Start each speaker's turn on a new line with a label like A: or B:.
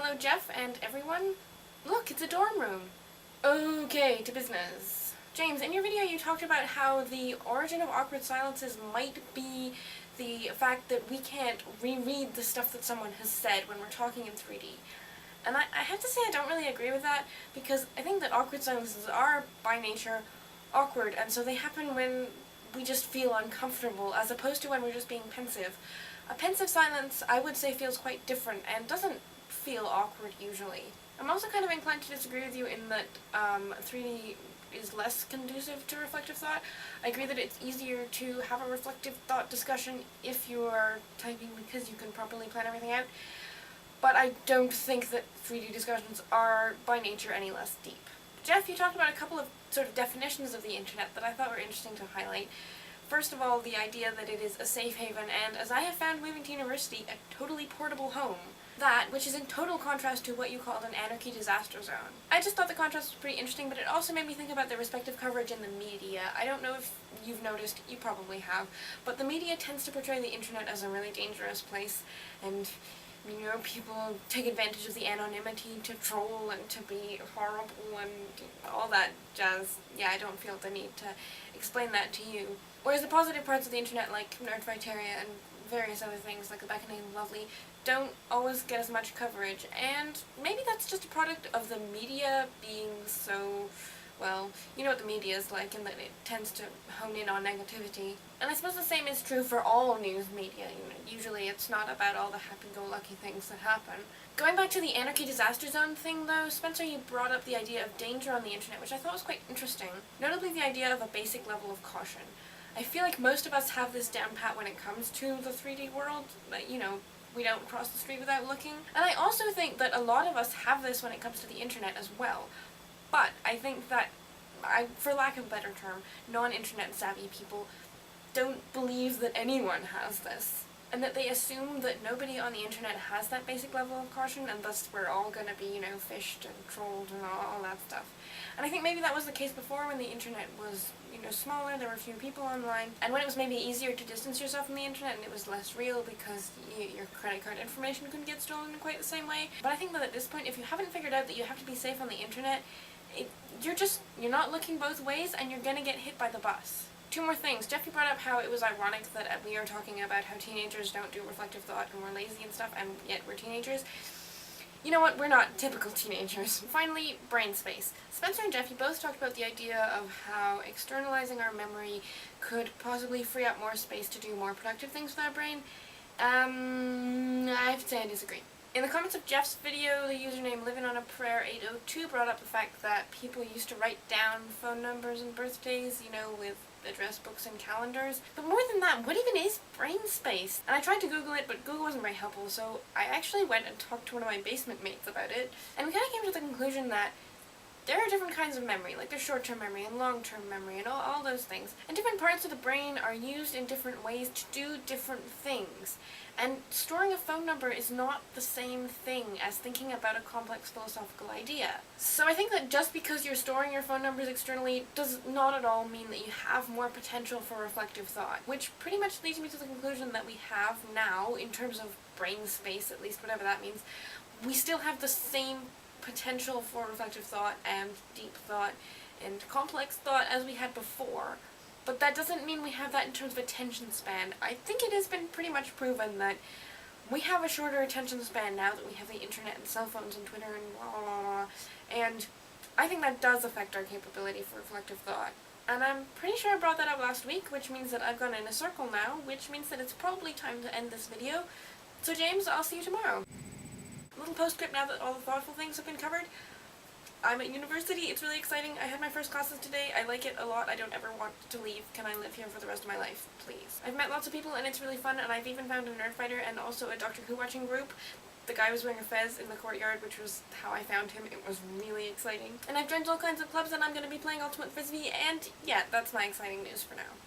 A: Hello Jeff and everyone. Look, it's a dorm room. Okay, to business. James, in your video you talked about how the origin of awkward silences might be the fact that we can't reread the stuff that someone has said when we're talking in 3D. And I have to say I don't really agree with that, because I think that awkward silences are, by nature, awkward, and so they happen when we just feel uncomfortable, as opposed to when we're just being pensive. A pensive silence, I would say, feels quite different, and doesn't feel awkward usually. I'm also kind of inclined to disagree with you in that 3D is less conducive to reflective thought. I agree that it's easier to have a reflective thought discussion if you are typing because you can properly plan everything out, but I don't think that 3D discussions are by nature any less deep. Jeff, you talked about a couple of sort of definitions of the internet that I thought were interesting to highlight. First of all, the idea that it is a safe haven and, as I have found moving to university, a totally portable home. That, which is in total contrast to what you called an anarchy disaster zone. I just thought the contrast was pretty interesting, but it also made me think about the respective coverage in the media. I don't know if you've noticed, you probably have, but the media tends to portray the internet as a really dangerous place, and you know, people take advantage of the anonymity to troll and to be horrible and all that jazz. Yeah, I don't feel the need to explain that to you. Whereas the positive parts of the internet, like Nerdfighteria and various other things like the Beckoning Lovely, don't always get as much coverage, and maybe that's just a product of the media being so, well, you know what the media is like, and that it tends to hone in on negativity. And I suppose the same is true for all news media. You know, usually it's not about all the happy-go-lucky things that happen. Going back to the anarchy disaster zone thing though, Spencer, you brought up the idea of danger on the internet, which I thought was quite interesting. Notably the idea of a basic level of caution. I feel like most of us have this down pat when it comes to the 3D world, but you know, we don't cross the street without looking. And I also think that a lot of us have this when it comes to the internet as well. But I think that, for lack of a better term, non-internet savvy people don't believe that anyone has this, and that they assume that nobody on the internet has that basic level of caution, and thus we're all gonna be, you know, fished and trolled and all that stuff. And I think maybe that was the case before, when the internet was, you know, smaller, there were few people online, and when it was maybe easier to distance yourself from the internet and it was less real because your credit card information couldn't get stolen in quite the same way. But I think that at this point, if you haven't figured out that you have to be safe on the internet, you're not looking both ways, and you're gonna get hit by the bus. Two more things. Jeffy brought up how it was ironic that we are talking about how teenagers don't do reflective thought and we're lazy and stuff, and yet we're teenagers. You know what, we're not typical teenagers. Finally, brainspace. Spencer and Jeffy both talked about the idea of how externalizing our memory could possibly free up more space to do more productive things with our brain. I have to say I disagree. In the comments of Jeff's video, the username LivingOnAPrayer802 brought up the fact that people used to write down phone numbers and birthdays, you know, with address books and calendars. But more than that, what even is brainspace? And I tried to Google it, but Google wasn't very helpful, so I actually went and talked to one of my basement mates about it, and we kind of came to the conclusion that there are different kinds of memory, like there's short-term memory and long-term memory and all those things. And different parts of the brain are used in different ways to do different things. And storing a phone number is not the same thing as thinking about a complex philosophical idea. So I think that just because you're storing your phone numbers externally does not at all mean that you have more potential for reflective thought, which pretty much leads me to the conclusion that we have now, in terms of brain space, at least whatever that means, we still have the same potential for reflective thought and deep thought and complex thought as we had before. But that doesn't mean we have that in terms of attention span. I think it has been pretty much proven that we have a shorter attention span now that we have the internet and cell phones and Twitter and blah blah blah. And I think that does affect our capability for reflective thought. And I'm pretty sure I brought that up last week, which means that I've gone in a circle now, which means that it's probably time to end this video. So James, I'll see you tomorrow. A little postscript now that all the thoughtful things have been covered. I'm at university, it's really exciting. I had my first classes today, I like it a lot, I don't ever want to leave. Can I live here for the rest of my life, please? I've met lots of people and it's really fun, and I've even found a Nerdfighter and also a Doctor Who watching group. The guy was wearing a fez in the courtyard, which was how I found him. It was really exciting. And I've joined all kinds of clubs, and I'm going to be playing Ultimate Frisbee, and yeah, that's my exciting news for now.